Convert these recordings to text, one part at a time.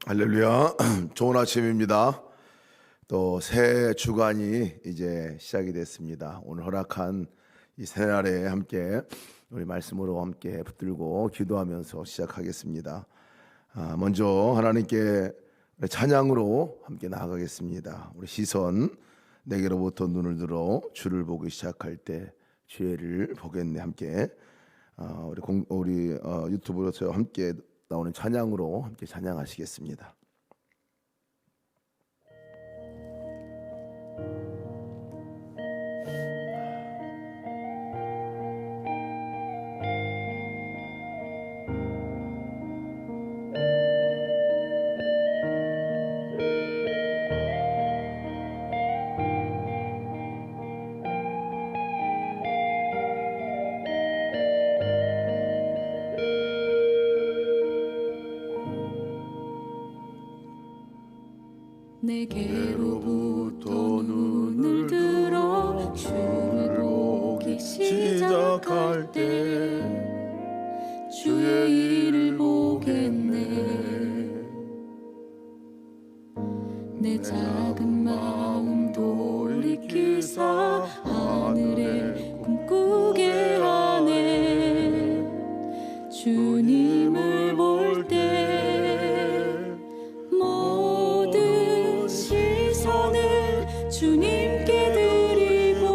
할렐루야. 좋은 아침입니다. 또 새 주간이 이제 시작이 됐습니다. 오늘 허락한 이 새날에 함께 우리 말씀으로 함께 붙들고 기도하면서 시작하겠습니다. 먼저 하나님께 찬양으로 함께 나아가겠습니다. 우리 시선 내게로부터 눈을 들어 주를 보기 시작할 때 주의를 보겠네. 함께 우리 유튜브로서 함께 나오는 찬양으로 함께 찬양하시겠습니다. 내게로부터 눈을 들어 주를 보기 시작할 때 주의 일을 보겠네. 내 작은 마음 돌이키사 하늘에 꿈꾸게 하네. 주님을 볼 때 주님께 드리고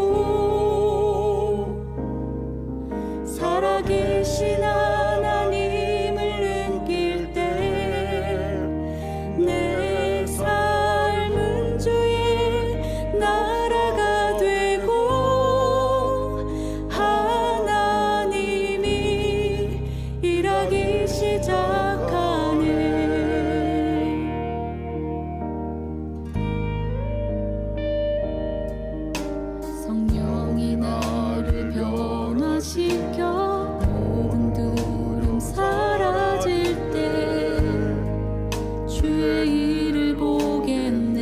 살아계신 하나님을 느낄 때 내 삶은 주의 나라가 되고 하나님이 일하기 시작하네. 성령이 나를 변화시켜 모든 두려움 사라질 때 주의 일을 보겠네.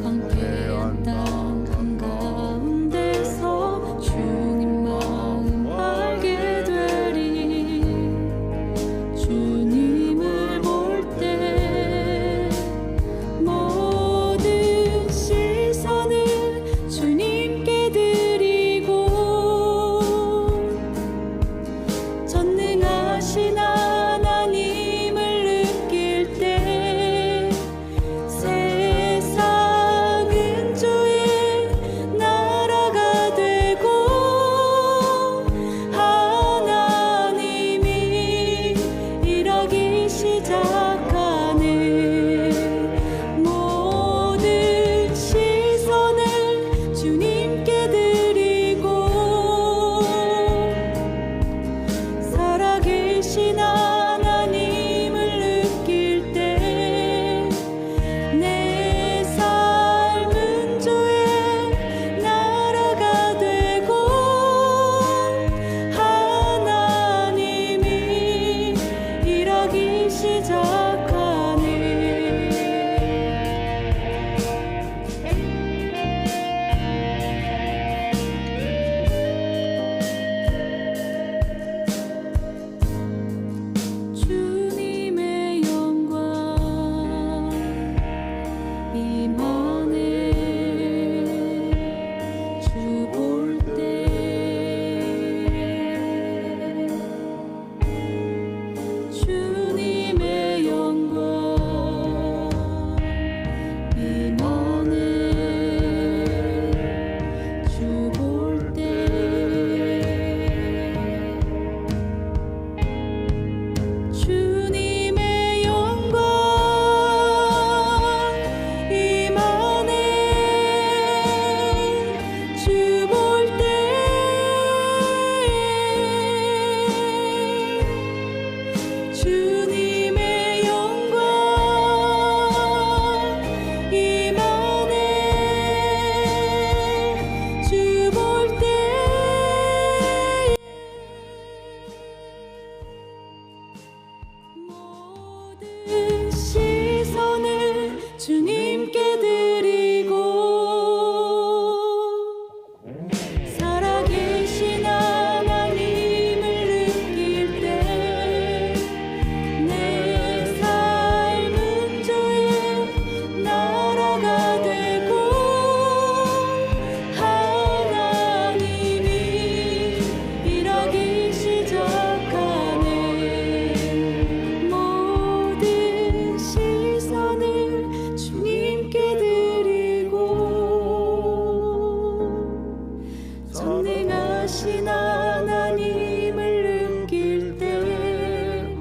황폐한 땅 한가운데서 주님 마음 알게 되리. 주님을 볼 때 모든 시선을 주님께 드리고 전능하신 하나님을 느낄 때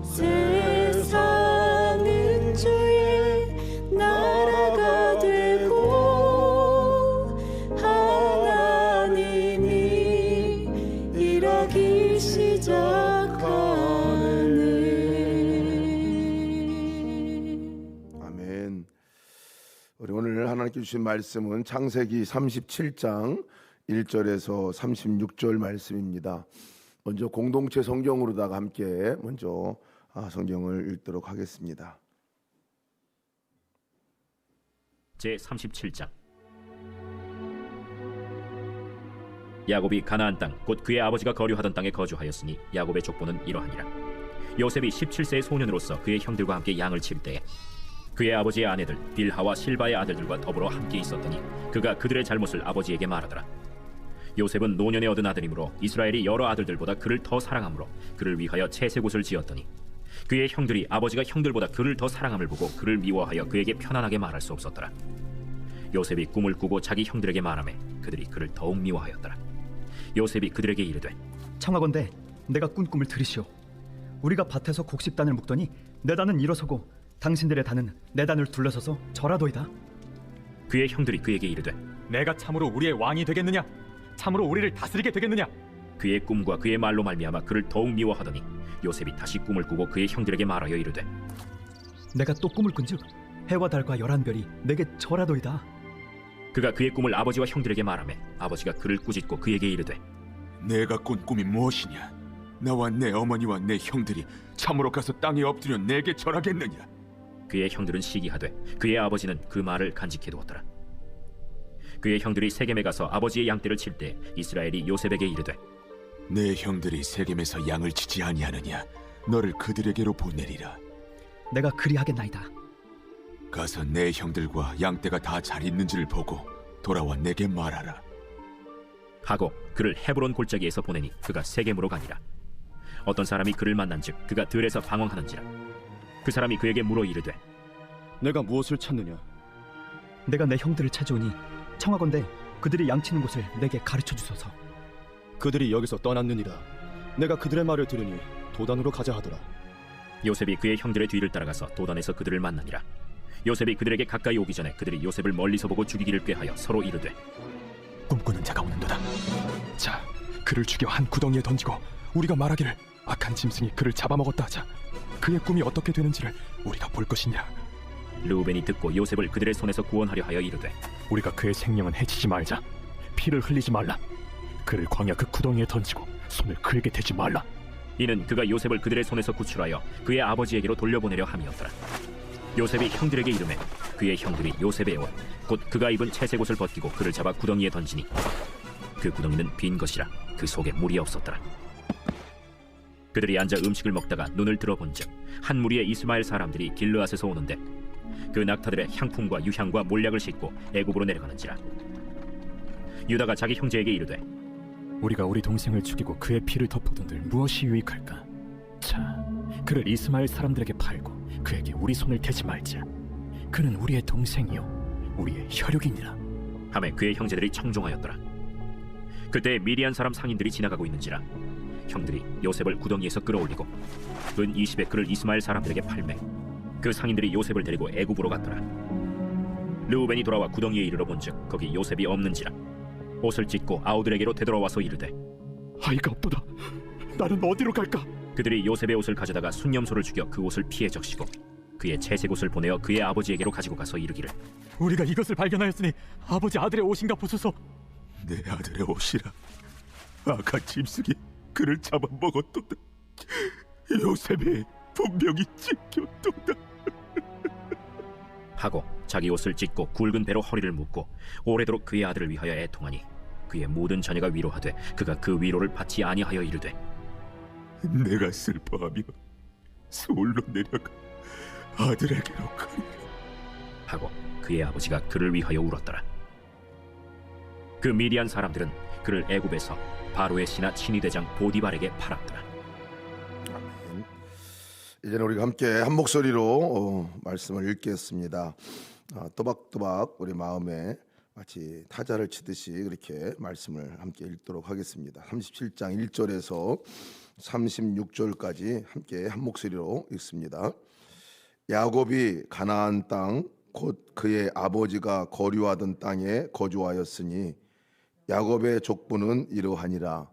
세상은 주의 나라가 되고 하나님이 일하기 시작하네. 아멘. 우리 오늘 하나님께 주신 말씀은 창세기 37장 1절에서 36절 말씀입니다. 먼저 공동체 성경으로다가 함께 먼저 성경을 읽도록 하겠습니다. 제 37장. 야곱이 가나안 땅 곧 그의 아버지가 거류하던 땅에 거주하였으니 야곱의 족보는 이러하니라. 요셉이 17세의 소년으로서 그의 형들과 함께 양을 칠 때에 그의 아버지의 아내들 빌하와 실바의 아들들과 더불어 함께 있었더니 그가 그들의 잘못을 아버지에게 말하더라. 요셉은 노년에 얻은 아들이므로 이스라엘이 여러 아들들보다 그를 더 사랑하므로 그를 위하여 채색옷을 지었더니 그의 형들이 아버지가 형들보다 그를 더 사랑함을 보고 그를 미워하여 그에게 편안하게 말할 수 없었더라. 요셉이 꿈을 꾸고 자기 형들에게 말하매 그들이 그를 더욱 미워하였더라. 요셉이 그들에게 이르되 청하건대 내가 꾼 꿈을 들으시오. 우리가 밭에서 곡식단을 묶더니 내 단은 일어서고 당신들의 단은 내 단을 둘러서서 절하도이다. 그의 형들이 그에게 이르되 내가 참으로 우리의 왕이 되겠느냐? 참으로 우리를 다스리게 되겠느냐? 그의 꿈과 그의 말로 말미암아 그를 더욱 미워하더니 요셉이 다시 꿈을 꾸고 그의 형들에게 말하여 이르되 내가 또 꿈을 꾼즉 해와 달과 열한 별이 내게 절하도이다. 그가 그의 꿈을 아버지와 형들에게 말하매 아버지가 그를 꾸짖고 그에게 이르되 내가 꾼 꿈이 무엇이냐? 나와 내 어머니와 내 형들이 참으로 가서 땅에 엎드려 내게 절하겠느냐? 그의 형들은 시기하되 그의 아버지는 그 말을 간직해 두었더라. 그의 형들이 세겜에 가서 아버지의 양떼를 칠 때 이스라엘이 요셉에게 이르되 내 형들이 세겜에서 양을 치지 아니하느냐? 너를 그들에게로 보내리라. 내가 그리하겠나이다. 가서 내 형들과 양떼가 다 잘 있는지를 보고 돌아와 내게 말하라. 하고 그를 헤브론 골짜기에서 보내니 그가 세겜으로 가니라. 어떤 사람이 그를 만난즉 그가 들에서 방황하는지라. 그 사람이 그에게 물어 이르되 내가 무엇을 찾느냐? 내가 내 형들을 찾아오니 청하건대 그들이 양치는 곳을 내게 가르쳐 주소서. 그들이 여기서 떠났느니라. 내가 그들의 말을 들으니 도단으로 가자 하더라. 요셉이 그의 형들의 뒤를 따라가서 도단에서 그들을 만나니라. 요셉이 그들에게 가까이 오기 전에 그들이 요셉을 멀리서 보고 죽이기를 꾀하여 서로 이르되 꿈꾸는 자가 오는도다. 자, 그를 죽여 한 구덩이에 던지고 우리가 말하기를 악한 짐승이 그를 잡아먹었다 하자. 그의 꿈이 어떻게 되는지를 우리가 볼 것이냐. 르우벤이 듣고 요셉을 그들의 손에서 구원하려 하여 이르되 우리가 그의 생명은 해치지 말자. 피를 흘리지 말라. 그를 광야 그 구덩이에 던지고 손을 그에게 대지 말라. 이는 그가 요셉을 그들의 손에서 구출하여 그의 아버지에게로 돌려보내려 함이었더라. 요셉이 형들에게 이르매 그의 형들이 요셉의 옷 곧 그가 입은 채색 옷을 벗기고 그를 잡아 구덩이에 던지니 그 구덩이는 빈 것이라 그 속에 물이 없었더라. 그들이 앉아 음식을 먹다가 눈을 들어본즉 한 무리의 이스마엘 사람들이 길르앗에서 오는데 그 낙타들의 향품과 유향과 몰약을 싣고 애굽으로 내려가는지라. 유다가 자기 형제에게 이르되 우리가 우리 동생을 죽이고 그의 피를 덮어둔들 무엇이 유익할까? 자, 그를 이스마엘 사람들에게 팔고 그에게 우리 손을 대지 말자. 그는 우리의 동생이요 우리의 혈육이니라. 하매 그의 형제들이 청종하였더라. 그때 미디안 사람 상인들이 지나가고 있는지라 형들이 요셉을 구덩이에서 끌어올리고 은 20에 그를 이스마엘 사람들에게 팔매 그 상인들이 요셉을 데리고 애굽으로 갔더라. 르우벤이 돌아와 구덩이에 이르러 본즉 거기 요셉이 없는지라 옷을 찢고 아우들에게로 되돌아와서 이르되 아이가 없도다. 나는 어디로 갈까? 그들이 요셉의 옷을 가져다가 순념소를 죽여 그 옷을 피해 적시고 그의 채색 옷을 보내어 그의 아버지에게로 가지고 가서 이르기를 우리가 이것을 발견하였으니 아버지 아들의 옷인가 보소서. 내 아들의 옷이라. 악한 짐승이 그를 잡아먹었도다. 요셉이 분명히 찢겼도다. 하고 자기 옷을 찢고 굵은 배로 허리를 묶고 오래도록 그의 아들을 위하여 애통하니 그의 모든 자녀가 위로하되 그가 그 위로를 받지 아니하여 이르되 내가 슬퍼하며 서울로 내려가 아들에게로 가리라. 하고 그의 아버지가 그를 위하여 울었더라. 그 미디안 사람들은 그를 애굽에서 바로의 신하 친위대장 보디발에게 팔았더라. 아멘. 이제는 우리가 함께 한 목소리로 말씀을 읽겠습니다. 또박또박 우리 마음에 마치 타자를 치듯이 그렇게 말씀을 함께 읽도록 하겠습니다. 37장 1절에서 36절까지 함께 한 목소리로 읽습니다. 야곱이 가나안 땅 곧 그의 아버지가 거류하던 땅에 거주하였으니 야곱의 족보는 이러하니라.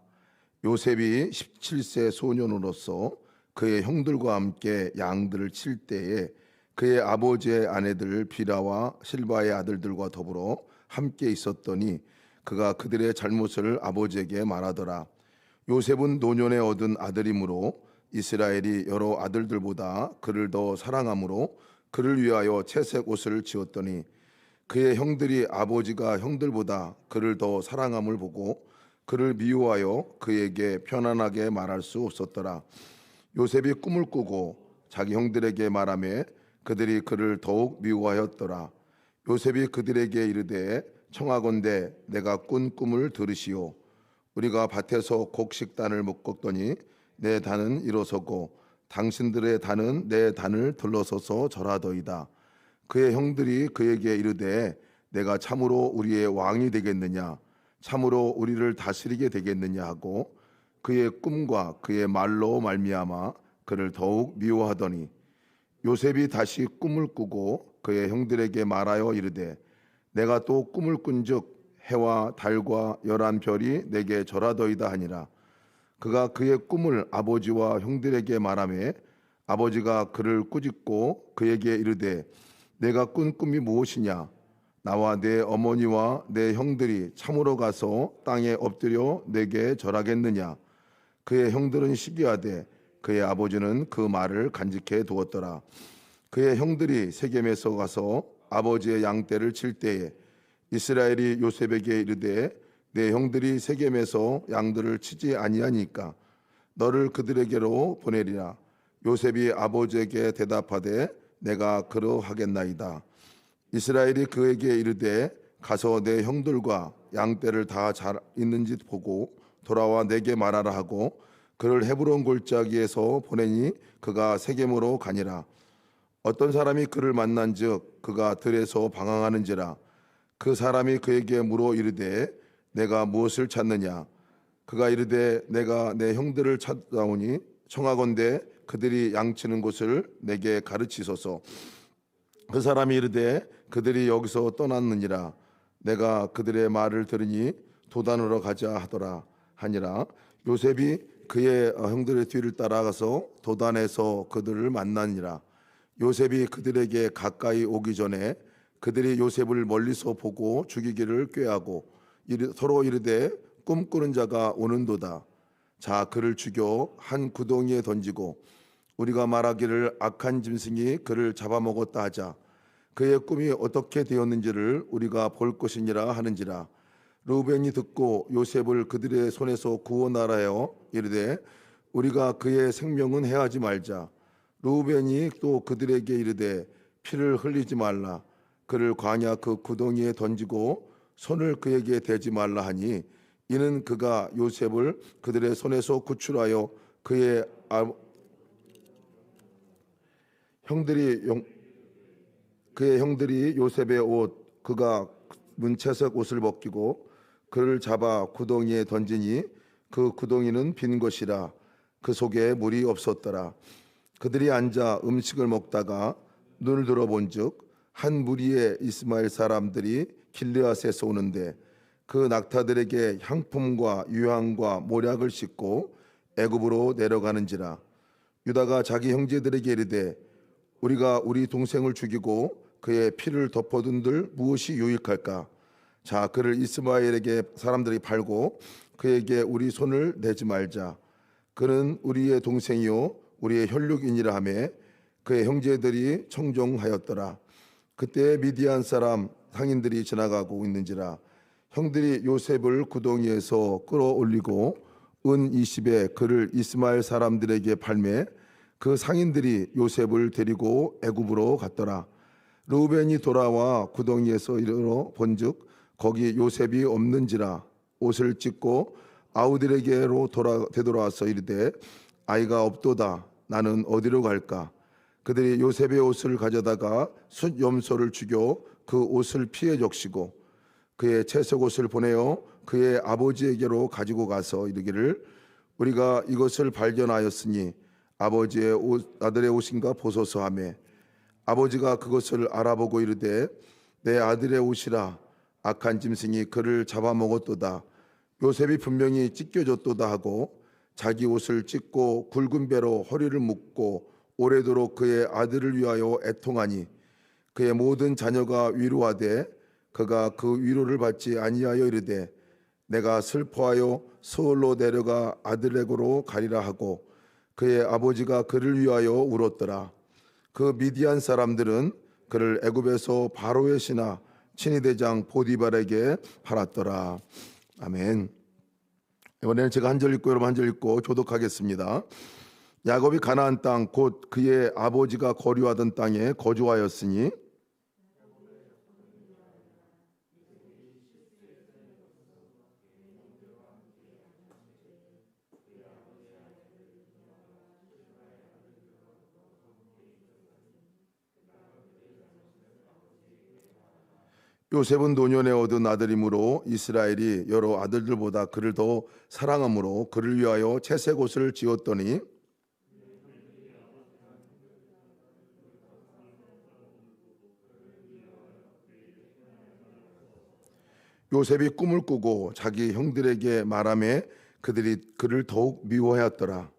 요셉이 17세 소년으로서 그의 형들과 함께 양들을 칠 때에 그의 아버지의 아내들 비라와 실바의 아들들과 더불어 함께 있었더니 그가 그들의 잘못을 아버지에게 말하더라. 요셉은 노년에 얻은 아들이므로 이스라엘이 여러 아들들보다 그를 더 사랑하므로 그를 위하여 채색 옷을 지었더니 그의 형들이 아버지가 형들보다 그를 더 사랑함을 보고 그를 미워하여 그에게 편안하게 말할 수 없었더라. 요셉이 꿈을 꾸고 자기 형들에게 말하며 그들이 그를 더욱 미워하였더라. 요셉이 그들에게 이르되 청하건대 내가 꾼 꿈을 들으시오. 우리가 밭에서 곡식단을 묶었더니 내 단은 일어서고 당신들의 단은 내 단을 들러서서 절하더이다. 그의 형들이 그에게 이르되 내가 참으로 우리의 왕이 되겠느냐, 참으로 우리를 다스리게 되겠느냐 하고 그의 꿈과 그의 말로 말미암아 그를 더욱 미워하더니 요셉이 다시 꿈을 꾸고 그의 형들에게 말하여 이르되 내가 또 꿈을 꾼즉 해와 달과 열한 별이 내게 절하더이다 하니라. 그가 그의 꿈을 아버지와 형들에게 말하며 아버지가 그를 꾸짖고 그에게 이르되 내가 꾼 꿈이 무엇이냐? 나와 내 어머니와 내 형들이 참으로 가서 땅에 엎드려 내게 절하겠느냐? 그의 형들은 시기하되 그의 아버지는 그 말을 간직해 두었더라. 그의 형들이 세겜에서 가서 아버지의 양떼를 칠 때에 이스라엘이 요셉에게 이르되 내 형들이 세겜에서 양들을 치지 아니하니까 너를 그들에게로 보내리라. 요셉이 아버지에게 대답하되 내가 그러하겠나이다. 이스라엘이 그에게 이르되 가서 내 형들과 양떼를 다 잘 있는지 보고 돌아와 내게 말하라 하고 그를 헤브론 골짜기에서 보내니 그가 세겜으로 가니라. 어떤 사람이 그를 만난즉 그가 들에서 방황하는지라. 그 사람이 그에게 물어 이르되 내가 무엇을 찾느냐? 그가 이르되 내가 내 형들을 찾아오니 청하건대 그들이 양치는 곳을 내게 가르치소서. 그 사람이 이르되 그들이 여기서 떠났느니라. 내가 그들의 말을 들으니 도단으로 가자 하더라 하니라. 요셉이 그의 형들의 뒤를 따라가서 도단에서 그들을 만나니라. 요셉이 그들에게 가까이 오기 전에 그들이 요셉을 멀리서 보고 죽이기를 꾀하고 서로 이르되 꿈꾸는 자가 오는도다. 자 그를 죽여 한 구덩이에 던지고 우리가 말하기를 악한 짐승이 그를 잡아먹었다 하자. 그의 꿈이 어떻게 되었는지를 우리가 볼 것이니라 하는지라. 르우벤이 듣고 요셉을 그들의 손에서 구원하라 하여 이르되 우리가 그의 생명은 해하지 말자. 르우벤이 또 그들에게 이르되 피를 흘리지 말라. 그를 광야 그 구덩이에 던지고 손을 그에게 대지 말라 하니 이는 그가 요셉을 그들의 손에서 구출하여 그의 형들이 요셉의 옷 그가 문채색 옷을 벗기고 그를 잡아 구덩이에 던지니 그 구덩이는 빈 것이라. 그 속에 물이 없었더라. 그들이 앉아 음식을 먹다가 눈을 들어본즉 한 무리의 이스마엘 사람들이 길르앗에서 오는데 그 낙타들에게 향품과 유향과 모략을 싣고 애굽으로 내려가는지라. 유다가 자기 형제들에게 이르되 우리가 우리 동생을 죽이고 그의 피를 덮어둔들 무엇이 유익할까? 자 그를 이스마엘에게 사람들이 팔고 그에게 우리 손을 내지 말자. 그는 우리의 동생이요 우리의 혈육이니라 하며 그의 형제들이 청종하였더라. 그때 미디안 사람 상인들이 지나가고 있는지라. 형들이 요셉을 구덩이에서 끌어올리고 은 20에 그를 이스마엘 사람들에게 팔매 그 상인들이 요셉을 데리고 애굽으로 갔더라. 르우벤이 돌아와 구덩이에서 이르러 본즉 거기 요셉이 없는지라. 옷을 찢고 아우들에게로 되돌아와서 이르되 아이가 없도다. 나는 어디로 갈까? 그들이 요셉의 옷을 가져다가 숫염소를 죽여 그 옷을 피해 적시고 그의 채색 옷을 보내어 그의 아버지에게로 가지고 가서 이르기를 우리가 이것을 발견하였으니 아버지의 아들의 옷인가 보소서 하며 아버지가 그것을 알아보고 이르되 내 아들의 옷이라 악한 짐승이 그를 잡아먹었도다. 요셉이 분명히 찢겨졌도다 하고 자기 옷을 찢고 굵은 배로 허리를 묶고 오래도록 그의 아들을 위하여 애통하니 그의 모든 자녀가 위로하되 그가 그 위로를 받지 아니하여 이르되 내가 슬퍼하여 서울로 내려가 아들에게로 가리라 하고 그의 아버지가 그를 위하여 울었더라. 그 미디안 사람들은 그를 애굽에서 바로의 신하 친위대장 보디발에게 팔았더라. 아멘. 이번에는 제가 한 절 읽고 여러분 한 절 읽고 교독하겠습니다. 야곱이 가나안 땅 곧 그의 아버지가 거류하던 땅에 거주하였으니 요셉은 노년에 얻은 아들이므로 이스라엘이 여러 아들들보다 그를 더 사랑하므로 그를 위하여 채색 옷을 지었더니 요셉이 꿈을 꾸고 자기 형들에게 말하며 그들이 그를 더욱 미워하였더라.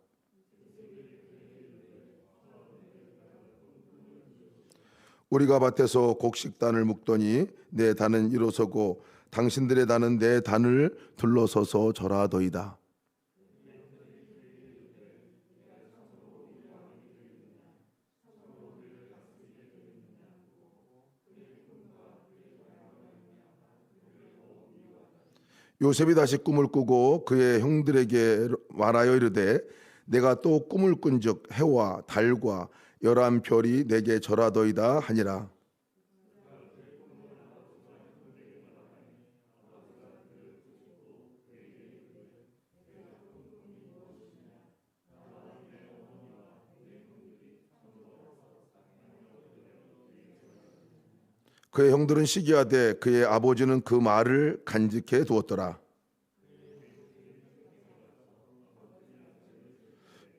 우리가 밭에서 곡식단을 묶더니 내 단은 일어서고 당신들의 단은 내 단을 둘러서서 절하더이다. 요셉이 다시 꿈을 꾸고 그의 형들에게 말하여 이르되 내가 또 꿈을 꾼즉 해와 달과 열한 별이 내게 절하더이다 하니라. 그의 형들은 시기하되 그의 아버지는 그 말을 간직해 두었더라.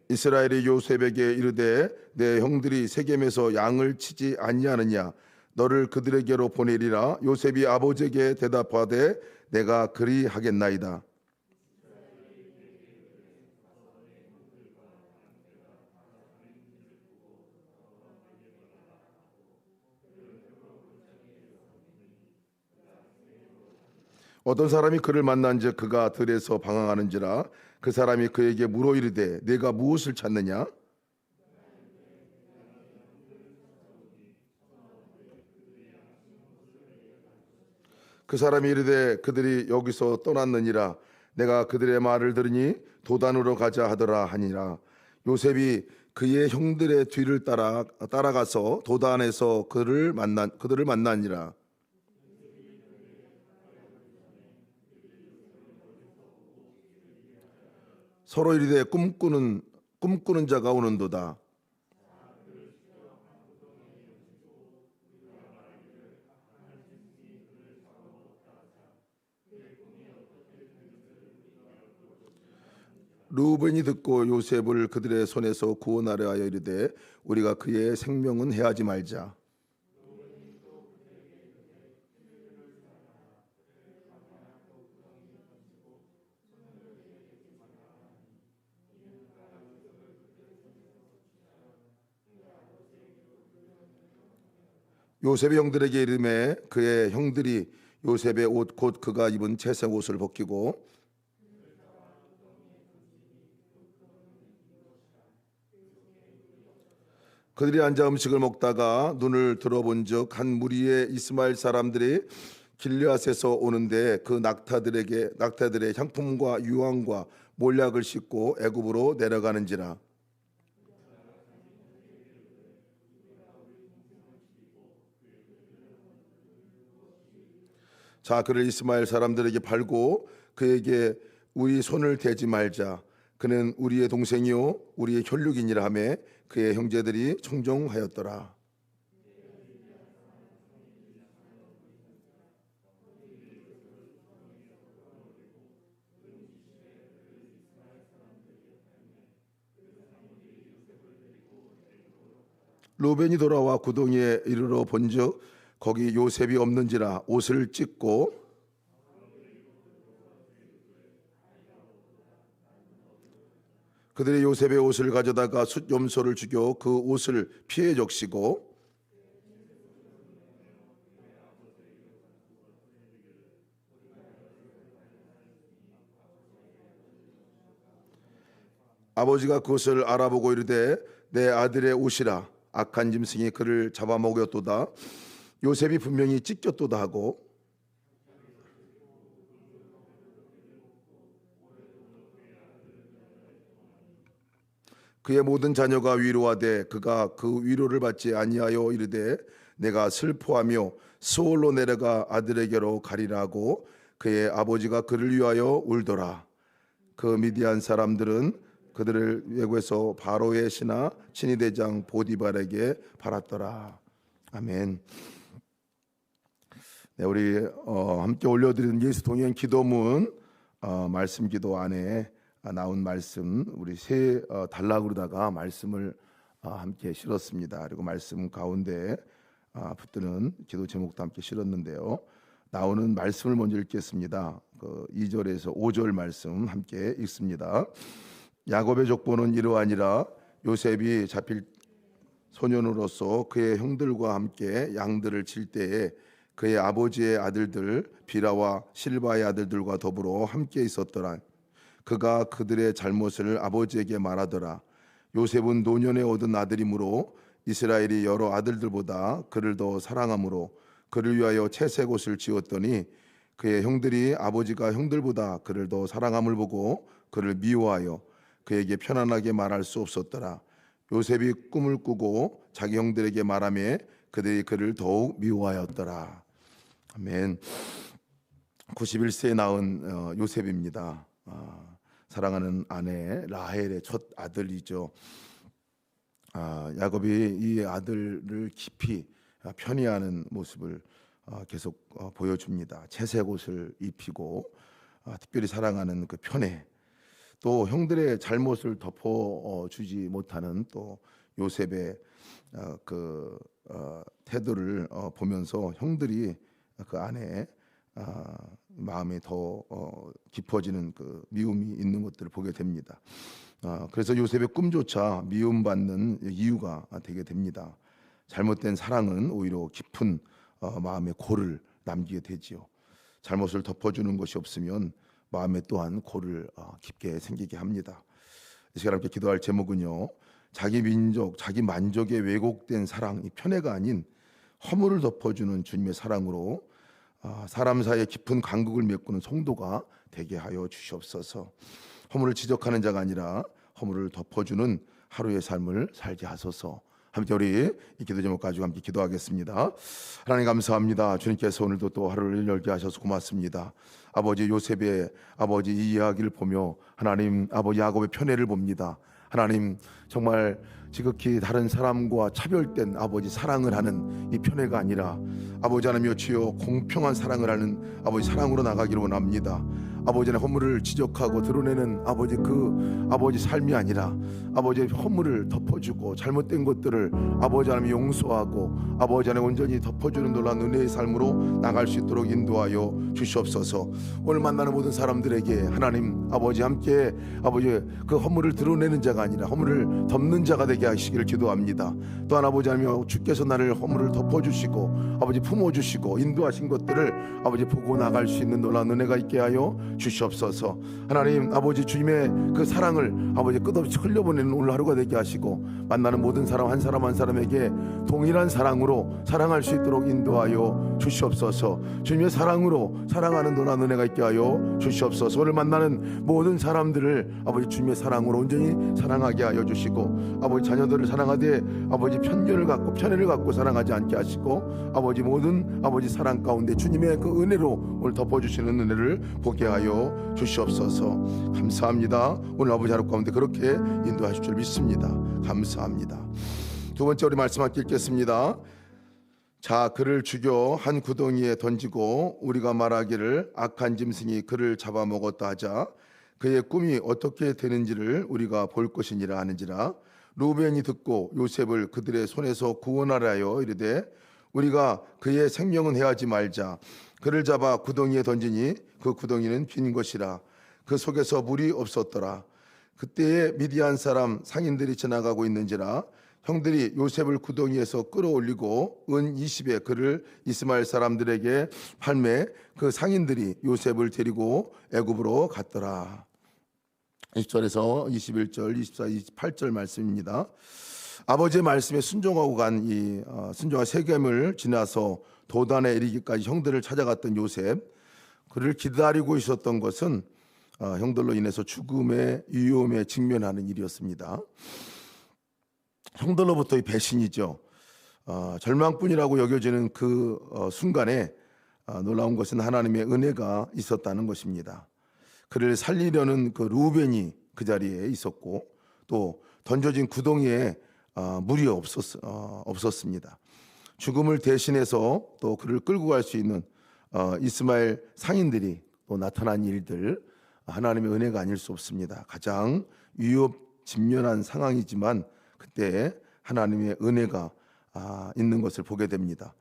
이스라엘이 요셉에게 이르되 내 형들이 세겜에서 양을 치지 아니하느냐 너를 그들에게로 보내리라. 요셉이 아버지에게 대답하되 내가 그리하겠나이다. 어떤 사람이 그를 만난즉 그가 들에서 방황하는지라. 그 사람이 그에게 물어 이르되 네가 무엇을 찾느냐? 그 사람이 이르되 그들이 여기서 떠났느니라. 내가 그들의 말을 들으니 도단으로 가자 하더라 하니라. 요셉이 그의 형들의 뒤를 따라가서 도단에서 그들을 만나니라. 서로 이르되 꿈꾸는 자가 오는도다. 루벤이 듣고 요셉을 그들의 손에서 구원하려 하여 이르되 우리가 그의 생명은 해하지 말자. 요셉의 형들에게 이르매 그의 형들이 요셉의 옷 곧 그가 입은 채색 옷을 벗기고 그들이 앉아 음식을 먹다가 눈을 들어본즉 한 무리의 이스마엘 사람들이 길르앗에서 오는데 그 낙타들의 향품과 유황과 몰약을 싣고 애굽으로 내려가는지라. 자 그를 이스마엘 사람들에게 팔고 그에게 우리 손을 대지 말자. 그는 우리의 동생이요 우리의 혈육이니라 하며 그의 형제들이 청종하였더라. 루벤이 돌아와 구덩이에 이르러 본즉 거기 요셉이 없는지라 옷을 찢고 그들이 요셉의 옷을 가져다가 숫염소를 죽여 그 옷을 피해 적시고 아버지가 그것을 알아보고 이르되 내 아들의 옷이라 악한 짐승이 그를 잡아먹였도다. 요셉이 분명히 찢겼도다 하고 그의 모든 자녀가 위로하되 그가 그 위로를 받지 아니하여 이르되 내가 슬퍼하며 스올로 내려가 아들에게로 가리라 하고 그의 아버지가 그를 위하여 울더라. 그 미디안 사람들은 그들을 외국에서 바로의 신하 친위대장 보디발에게 팔았더라. 아멘. 네, 우리 함께 올려드리는 예수 동행 기도문 말씀 기도 안에 나온 말씀 우리 세 단락으로다가 말씀을 함께 실었습니다. 그리고 말씀 가운데 붙드는 기도 제목도 함께 실었는데요. 나오는 말씀을 먼저 읽겠습니다. 그 2절에서 5절 말씀 함께 읽습니다. 야곱의 족보는 이러하니라. 요셉이 잡힐 소년으로서 그의 형들과 함께 양들을 칠 때에 그의 아버지의 아들들 비라와 실바의 아들들과 더불어 함께 있었더라. 그가 그들의 잘못을 아버지에게 말하더라. 요셉은 노년에 얻은 아들이므로 이스라엘이 여러 아들들보다 그를 더 사랑하므로 그를 위하여 채색 옷을 지었더니 그의 형들이 아버지가 형들보다 그를 더 사랑함을 보고 그를 미워하여 그에게 편안하게 말할 수 없었더라. 요셉이 꿈을 꾸고 자기 형들에게 말하며 그들이 그를 더욱 미워하였더라. 아멘. 91세에 낳은 요셉입니다. 사랑하는 아내 라헬의 첫 아들이죠. 야곱이 이 아들을 깊이 편애하는 모습을 계속 보여줍니다. 채색 옷을 입히고 특별히 사랑하는 그 편애, 또 형들의 잘못을 덮어주지 못하는 또 요셉의 그 태도를 보면서 형들이 그 안에 마음이 더 깊어지는 그 미움이 있는 것들을 보게 됩니다. 그래서 요셉의 꿈조차 미움받는 이유가 되게 됩니다. 잘못된 사랑은 오히려 깊은 마음의 골을 남기게 되지요. 잘못을 덮어주는 것이 없으면 마음에 또한 골을 깊게 생기게 합니다. 이 시간 함께 기도할 제목은요, 자기 민족, 자기 만족에 왜곡된 사랑, 이 편애가 아닌 허물을 덮어주는 주님의 사랑으로 사람 사이에 깊은 간극을 메꾸는 성도가 되게 하여 주시옵소서. 허물을 지적하는 자가 아니라 허물을 덮어주는 하루의 삶을 살게 하소서. 함께 우리 이 기도 제목 가지고 함께 기도하겠습니다. 하나님 감사합니다. 주님께서 오늘도 또 하루를 열게 하셔서 고맙습니다. 아버지 요셉의 아버지 이 이야기를 보며 하나님 아버지 야곱의 편애를 봅니다. 하나님 정말 지극히 다른 사람과 차별된 아버지 사랑을 하는 이 편애가 아니라 아버지 하나님이여 주여 공평한 사랑을 하는 아버지 사랑으로 나가기를 원합니다. 아버지의 허물을 지적하고 드러내는 아버지 그 아버지 삶이 아니라 아버지의 허물을 덮어주고 잘못된 것들을 아버지 하나님 용서하고 아버지 하나님 온전히 덮어주는 놀라운 은혜의 삶으로 나갈 수 있도록 인도하여 주시옵소서. 오늘 만나는 모든 사람들에게 하나님 아버지 함께 아버지 그 허물을 드러내는 자가 아니라 허물을 덮는 자가 되게 하시기를 기도합니다. 또한 아버지 하나님 주께서 나를 허물을 덮어주시고 아버지 품어주시고 인도하신 것들을 아버지 보고 나갈 수 있는 놀라운 은혜가 있게 하여 주시옵소서. 하나님 아버지 주님의 그 사랑을 아버지 끝없이 흘려보내는 오늘 하루가 되게 하시고 만나는 모든 사람 한 사람 한 사람에게 동일한 사랑으로 사랑할 수 있도록 인도하여 주시옵소서. 주님의 사랑으로 사랑하는 놀라운 은혜가 있게 하여 주시옵소서. 오늘 만나는 모든 사람들을 아버지 주님의 사랑으로 온전히 사랑하게 하여 주시고 아버지 자녀들을 사랑하되 아버지 편견을 갖고 편애를 갖고 사랑하지 않게 하시고 아버지 모든 아버지 사랑 가운데 주님의 그 은혜로 오늘 덮어주시는 은혜를 보게 하여 주시옵소서. 감사합니다. 오늘 아버지 하루 가운데 그렇게 인도하실 줄 믿습니다. 감사합니다. 두 번째 우리 말씀 함께 읽겠습니다. 자, 그를 죽여 한 구덩이에 던지고 우리가 말하기를 악한 짐승이 그를 잡아먹었다 하자 그의 꿈이 어떻게 되는지를 우리가 볼 것이니라 하는지라. 루벤이 듣고 요셉을 그들의 손에서 구원하라 하여 이르되 우리가 그의 생명은 해하지 말자. 그를 잡아 구덩이에 던지니 그 구덩이는 빈 것이라. 그 속에서 물이 없었더라. 그때에 미디안 사람 상인들이 지나가고 있는지라 형들이 요셉을 구덩이에서 끌어올리고 은 20에 그를 이스마엘 사람들에게 팔매 그 상인들이 요셉을 데리고 애굽으로 갔더라. 20절에서 21절, 24, 28절 말씀입니다. 아버지의 말씀에 순종하고 간 이 순종한 세겜을 지나서 도단에 이르기까지 형들을 찾아갔던 요셉, 그를 기다리고 있었던 것은 형들로 인해서 죽음의 위험에 직면하는 일이었습니다. 형들로부터의 배신이죠. 절망뿐이라고 여겨지는 그 순간에 놀라운 것은 하나님의 은혜가 있었다는 것입니다. 그를 살리려는 그 루벤이 그 자리에 있었고 또 던져진 구덩이에 물이 없었습니다. 죽음을 대신해서 또 그를 끌고 갈 수 있는 이스마엘 상인들이 또 나타난 일들, 하나님의 은혜가 아닐 수 없습니다. 가장 위협진면한 상황이지만 그때 하나님의 은혜가 있는 것을 보게 됩니다.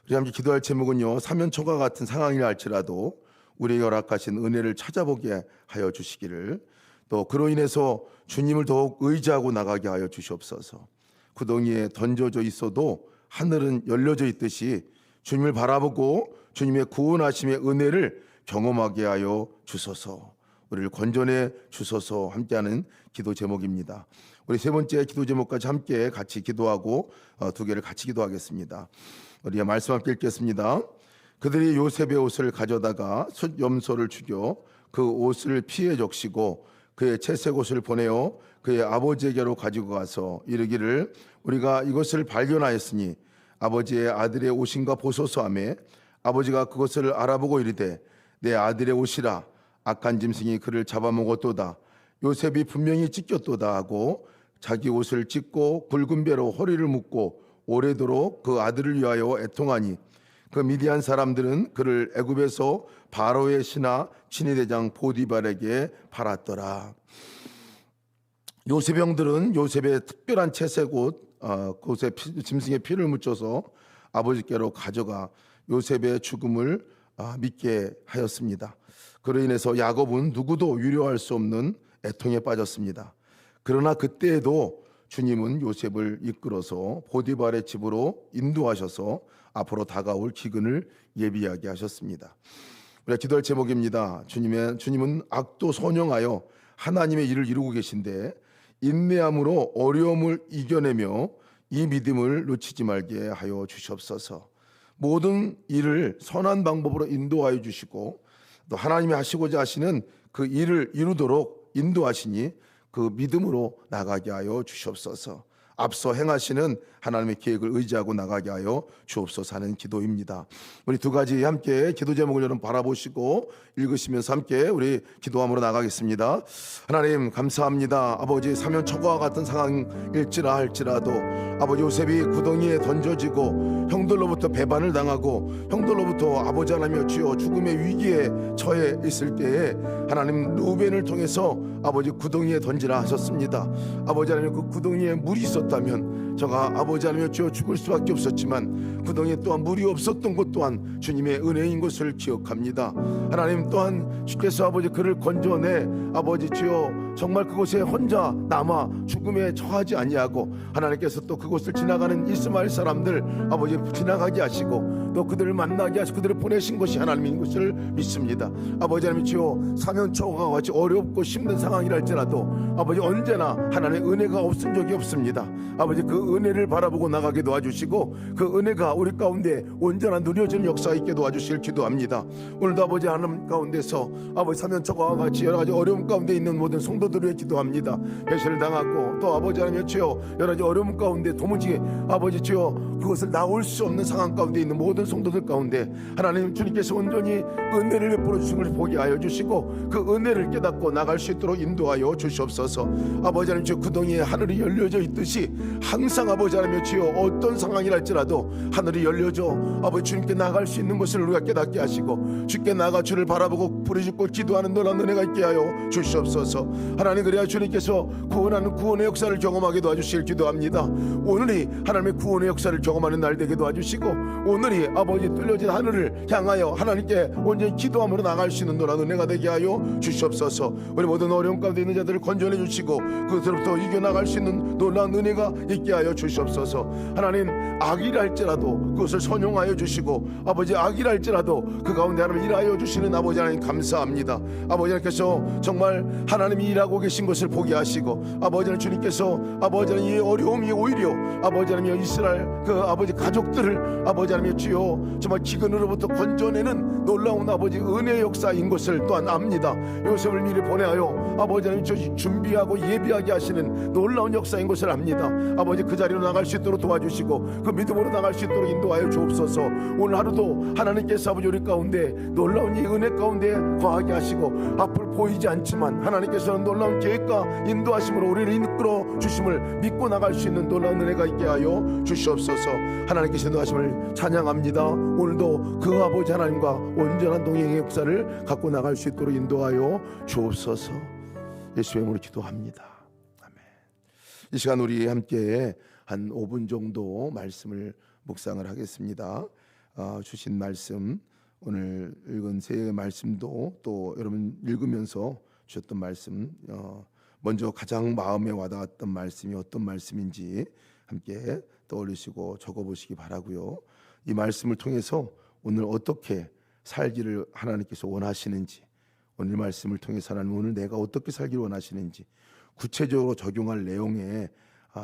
우리 함께 기도할 제목은요, 사면초가 같은 상황이라 할지라도 우리에게 허락하신 은혜를 찾아보게 하여 주시기를, 또 그로 인해서 주님을 더욱 의지하고 나가게 하여 주시옵소서. 구덩이에 던져져 있어도 하늘은 열려져 있듯이 주님을 바라보고 주님의 구원하심의 은혜를 경험하게 하여 주소서. 우리를 건져내 주소서. 함께하는 기도 제목입니다. 우리 세 번째 기도 제목까지 함께 같이 기도하고 두 개를 같이 기도하겠습니다. 우리가 말씀 함께 읽겠습니다. 그들이 요셉의 옷을 가져다가 숫 염소를 죽여 그 옷을 피해 적시고 그의 채색 옷을 보내어 그의 아버지에게로 가지고 가서 이르기를 우리가 이것을 발견하였으니 아버지의 아들의 옷인가 보소서 하매 아버지가 그것을 알아보고 이르되 내 아들의 옷이라. 악한 짐승이 그를 잡아먹었도다. 요셉이 분명히 찢겼도다 하고 자기 옷을 찢고 굵은 배로 허리를 묶고 오래도록 그 아들을 위하여 애통하니 그 미디안 사람들은 그를 애굽에서 바로의 신하 친위대장 보디발에게 팔았더라. 요셉의 형들은 요셉의 특별한 채색 옷, 그옷에 짐승의 피를 묻혀서 아버지께로 가져가 요셉의 죽음을 믿게 하였습니다. 그로 인해서 야곱은 누구도 유료할 수 없는 애통에 빠졌습니다. 그러나 그때에도 주님은 요셉을 이끌어서 보디발의 집으로 인도하셔서 앞으로 다가올 기근을 예비하게 하셨습니다. 우리가 기도할 제목입니다. 주님은 악도 선용하여 하나님의 일을 이루고 계신데 인내함으로 어려움을 이겨내며 이 믿음을 놓치지 말게 하여 주시옵소서. 모든 일을 선한 방법으로 인도하여 주시고 또 하나님이 하시고자 하시는 그 일을 이루도록 인도하시니 그 믿음으로 나가게 하여 주시옵소서. 앞서 행하시는 하나님의 계획을 의지하고 나가게 하여 주옵소서 하는 기도입니다. 우리 두 가지 함께 기도 제목을 여러분 바라보시고 읽으시면서 함께 우리 기도함으로 나가겠습니다. 하나님 감사합니다. 아버지 사면초가와 같은 상황일지라 할지라도 아버지 요셉이 구덩이에 던져지고 형들로부터 배반을 당하고 형들로부터 아버지 하나님이여 주여 죽음의 위기에 처해 있을 때에 하나님 루벤을 통해서 아버지 구덩이에 던지라 하셨습니다. 아버지 하나님 그 구덩이에 물이 있었다면 저가 아버지 하나님이여 주여 죽을 수밖에 없었지만 구덩이에 또한 물이 없었던 것 또한 주님의 은혜인 것을 기억합니다. 하나님 또한 주께서 아버지 그를 건져내 아버지 주여 정말 그곳에 혼자 남아 죽음에 처하지 아니하고 하나님께서 또 그곳을 지나가는 이스마엘 사람들 아버지 지나가게 하시고 또 그들을 만나게 하시고 그들을 보내신 것이 하나님인 것을 믿습니다. 아버지 하나님 주여 사면초가와 같이 어렵고 힘든 상황이라 할지라도 아버지 언제나 하나님의 은혜가 없은 적이 없습니다. 아버지 그 은혜를 바라보고 나가게 도와주시고 그 은혜가 우리 가운데 온전한 누려지는 역사 있게 도와주실 기도합니다. 오늘도 아버지 하나님 가운데서 아버지 사면초가와 같이 여러 가지 어려움 가운데 있는 모든 성도들을 위해 기도합니다. 배신을 당하고 또 아버지 하나님 주여 여러 가지 어려움 가운데 도무지 아버지 주여 그것을 나올 수 없는 상황 가운데 있는 모든 성도들 가운데 하나님 주님께서 온전히 은혜를 베풀어 주신 것을 보게 하여 주시고 그 은혜를 깨닫고 나갈 수 있도록 인도하여 주시옵소서. 아버지 하나님 주여 구덩이에 하늘이 열려져 있듯이 반드시 항상 아버지 하나님 주여 어떤 상황이랄지라도 하늘이 열려져 아버지 주님께 나갈 수 있는 것을 우리가 깨닫게 하시고 주께 나가 주를 바라보고 부르짖고 기도하는 놀라운 은혜가 있게 하여 주시옵소서. 하나님, 그래야 주님께서 구원하는 구원의 역사를 경험하게 도와주시길 기도합니다. 오늘이 하나님의 구원의 역사를 경험하는 날 되게 도와주시고 오늘이 아버지 뚫려진 하늘을 향하여 하나님께 온전히 기도함으로 나갈 수 있는 놀라운 은혜가 되게 하여 주시옵소서. 우리 모든 어려움 가운데 있는 자들을 건져내 주시고 그것으로부터 이겨나갈 수 있는 놀라운 은혜가 있게 하여 주시옵소서. 하나님, 악이랄지라도 그것을 선용하여 주시고 아버지 악이랄지라도 그 가운데 하나님 일하여 주시는 아버지 하나님 감사합니다. 아버지 하나님께서 정말 하나님이 일하고 계신 것을 보게 하시고 아버지 하나님 주님께서 아버지 하나님 이 어려움이 오히려 아버지 하나님 이스라엘 그 아버지 가족들을 아버지 하나님 주여 정말 기근으로부터 건져내는 놀라운 아버지 은혜의 역사인 것을 또한 압니다. 요셉을 미리 보내하여 아버지 하나님 저 준비하고 예비하게 하시는 놀라운 역사인 것을 압니다. 아버지 그 자리로 나갈 수 있도록 도와주시고 그 믿음으로 나갈 수 있도록 인도하여 주옵소서. 오늘 하루도 하나님께서 아버지 우리 가운데 놀라운 이 은혜 가운데 거하게 하시고 앞을 보이지 않지만 하나님께서는 놀라운 계획과 인도하심으로 우리를 이끌어 주심을 믿고 나갈 수 있는 놀라운 은혜가 있게 하여 주시옵소서. 하나님께서 인도하심을 찬양합니다. 오늘도 그 아버지 하나님과 온전한 동행의 역사를 갖고 나갈 수 있도록 인도하여 주옵소서. 예수의 이름으로 기도합니다. 아멘. 이 시간 우리 함께 한 5분 정도 말씀을 묵상을 하겠습니다. 주신 말씀, 오늘 읽은 세 말씀도 또 여러분 읽으면서 주셨던 말씀, 먼저 가장 마음에 와닿았던 말씀이 어떤 말씀인지 함께 떠올리시고 적어보시기 바라고요. 이 말씀을 통해서 오늘 어떻게 살기를 하나님께서 원하시는지, 오늘 말씀을 통해서 하나님 오늘 내가 어떻게 살기를 원하시는지, 구체적으로 적용할 내용의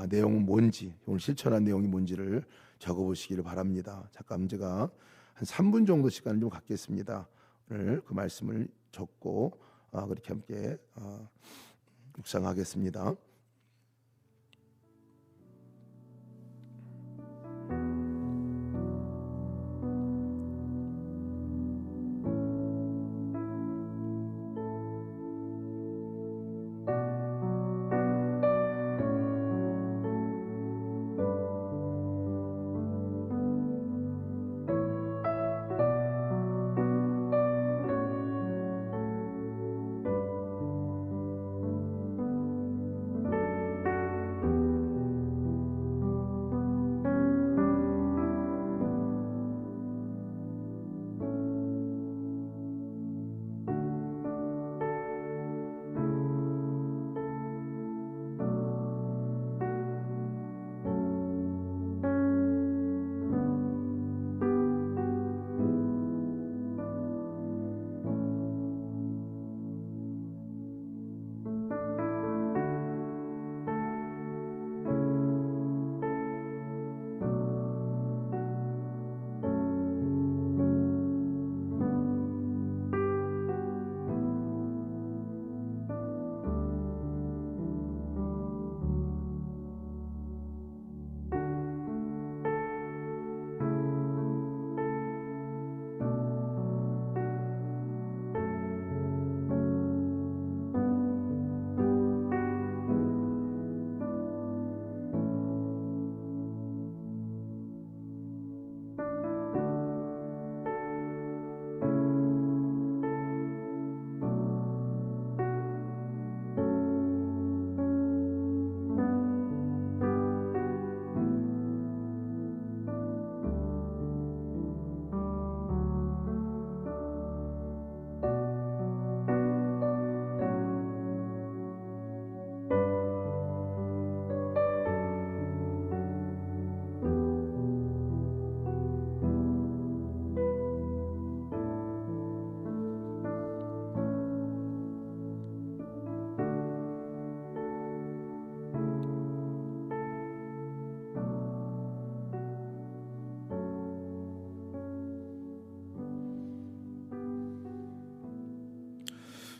내용은 뭔지, 오늘 실천한 내용이 뭔지를 적어보시기를 바랍니다. 잠깐 제가 한 3분 정도 시간을 좀 갖겠습니다. 오늘 그 말씀을 적고 그렇게 함께 묵상하겠습니다.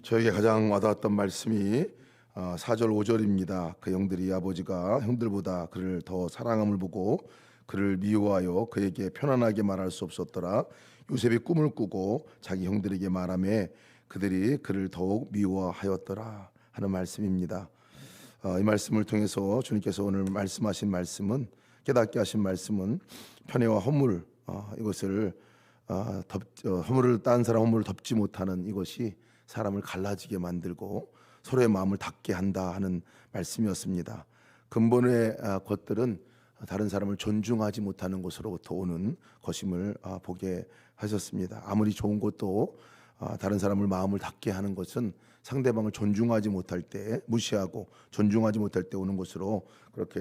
저에게 가장 와닿았던 말씀이 4절 5절입니다. 그 형들이 아버지가 형들보다 그를 더 사랑함을 보고 그를 미워하여 그에게 편안하게 말할 수 없었더라. 요셉이 꿈을 꾸고 자기 형들에게 말하며 그들이 그를 더욱 미워하였더라 하는 말씀입니다. 이 말씀을 통해서 주님께서 오늘 말씀하신 말씀은, 깨닫게 하신 말씀은 편애와 허물, 이것을 허물을 딴 사람 허물을 덮지 못하는 이것이 사람을 갈라지게 만들고 서로의 마음을 닫게 한다 하는 말씀이었습니다. 근본의 것들은 다른 사람을 존중하지 못하는 것으로부터 오는 것임을 보게 하셨습니다. 아무리 좋은 것도 다른 사람을 마음을 닫게 하는 것은 상대방을 존중하지 못할 때, 무시하고 존중하지 못할 때 오는 것으로 그렇게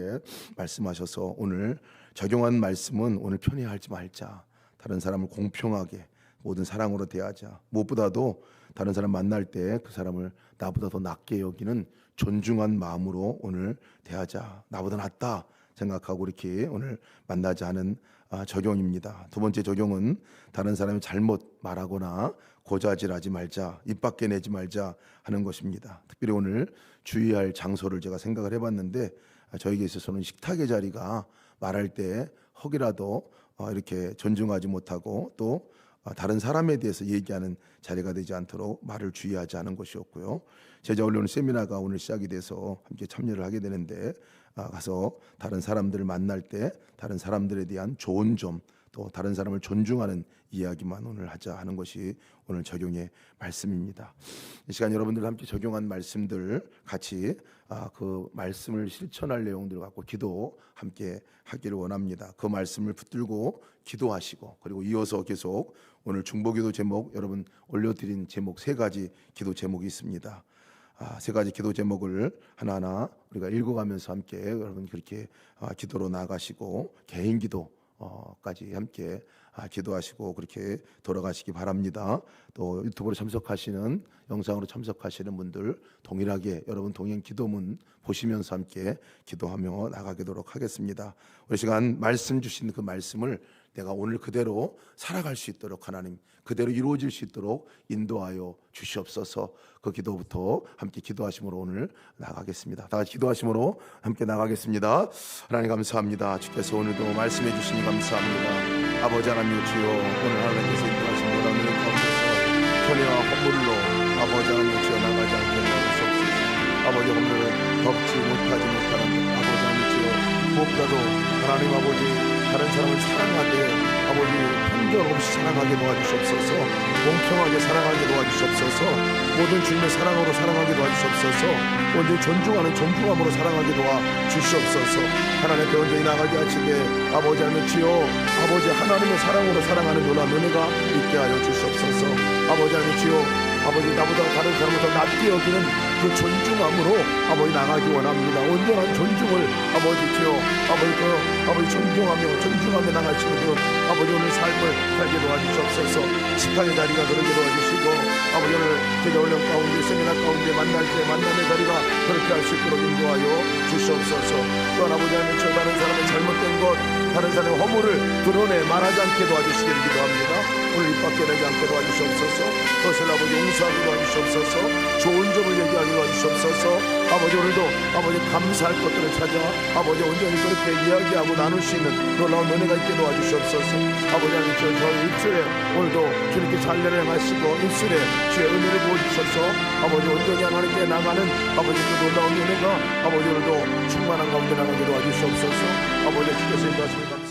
말씀하셔서 오늘 적용한 말씀은 오늘 편애하지 말자, 다른 사람을 공평하게 모든 사랑으로 대하자, 무엇보다도 다른 사람 만날 때 그 사람을 나보다 더 낫게 여기는 존중한 마음으로 오늘 대하자, 나보다 낫다 생각하고 이렇게 오늘 만나자 하는 적용입니다. 두 번째 적용은 다른 사람이 잘못 말하거나 고자질하지 말자, 입 밖에 내지 말자 하는 것입니다. 특별히 오늘 주의할 장소를 제가 생각을 해봤는데, 저에게 있어서는 식탁의 자리가 말할 때 혹이라도 이렇게 존중하지 못하고 또 다른 사람에 대해서 얘기하는 자리가 되지 않도록 말을 주의하지 않은 것이었고요. 제자 훈련 세미나가 오늘 시작이 돼서 함께 참여를 하게 되는데, 가서 다른 사람들을 만날 때 다른 사람들에 대한 좋은 점, 또 다른 사람을 존중하는 이야기만 오늘 하자 하는 것이 오늘 적용의 말씀입니다. 이 시간 여러분들과 함께 적용한 말씀들 같이 그 말씀을 실천할 내용들 갖고 기도 함께 하기를 원합니다. 그 말씀을 붙들고 기도하시고, 그리고 이어서 계속 오늘 중보기도 제목, 여러분 올려드린 제목 3가지 기도 제목이 있습니다. 3가지 기도 제목을 하나하나 우리가 읽어가면서 함께 여러분 그렇게 기도로 나가시고 개인 기도까지 함께 기도하시고 그렇게 돌아가시기 바랍니다. 또 유튜브로 참석하시는, 영상으로 참석하시는 분들 동일하게 여러분 동행 기도문 보시면서 함께 기도하며 나가도록 하겠습니다. 우리 시간 말씀 주신 그 말씀을 내가 오늘 그대로 살아갈 수 있도록 하나님, 그대로 이루어질 수 있도록 인도하여 주시옵소서. 그 기도부터 함께 기도하심으로 오늘 나가겠습니다. 다 같이 기도하심으로 함께 나가겠습니다. 하나님 감사합니다. 주께서 오늘도 말씀해 주시니 감사합니다. 아버지 하나님 주여, 오늘 하나님께서 인도하신 모든 가운데서 편애와 허물로 아버지 하나님 주여 나가지 않게 도와주시옵소서. 아버지 허물을 덮지 못하지 못하는 아버지 하나님 주여, 무엇보다도 하나님 아버지 다른 사람을 사랑하되 아버지 편견 없이 사랑하게 도와주시옵소서. 공평하게 사랑하게 도와주시옵소서. 모든 주님의 사랑으로 사랑하게 도와주시옵소서. 온전히 존중하는 존중함으로 사랑하게 도와주시옵소서. 하나님께 온전히 나가게 하시되 아버지 하나님 주여, 아버지 하나님의 사랑으로 사랑하는 놀라운 은혜가 있게 하여 주시옵소서. 아버지 하나님 주여, 아버지 나보다 다른 사람을 더 낫게 여기는 그 존중함으로 아버지 나가기 원합니다. 온전한 존중을 아버지 주여, 아버지 존중하며 나가시는 그 아버지 오늘 삶을 살게 도와주시옵소서. 식탁의 자리가 그렇게 도와주시고, 아버지 오늘 제자 훈련 가운데 세미나 가운데 만날 때 만남의 자리가 그렇게 할 수 있도록 인도하여 주시옵소서. 또한 아버지 하나님 저 다른 사람의 잘못된 것, 다른 사람의 허물을 드러내 말하지 않게 도와주시기를 기도합니다. 오늘 입 밖에 내지 않게 도와주시옵소서. 그것을 아버지 용서하게 도와주시옵소서. 좋은 점을 얘기하게 도와주시옵소서. 아버지 오늘도 아버지 감사할 것들을 찾아 아버지 온전히 그렇게 이야기하고 나눌 수 있는 놀라운 은혜가 있게 도와주시옵소서. 아버지 하나님 저 입술에 오늘도 주님께 잘례를 행하시고 입술에 주의 은혜를 부어주셔서 아버지 온전히 하나님께 나가는 아버지 그 놀라운 은혜가 아버지 오늘도 충만한 가운데 나가게 도와주시옵소서. 아버지 주께서 인도하십니다.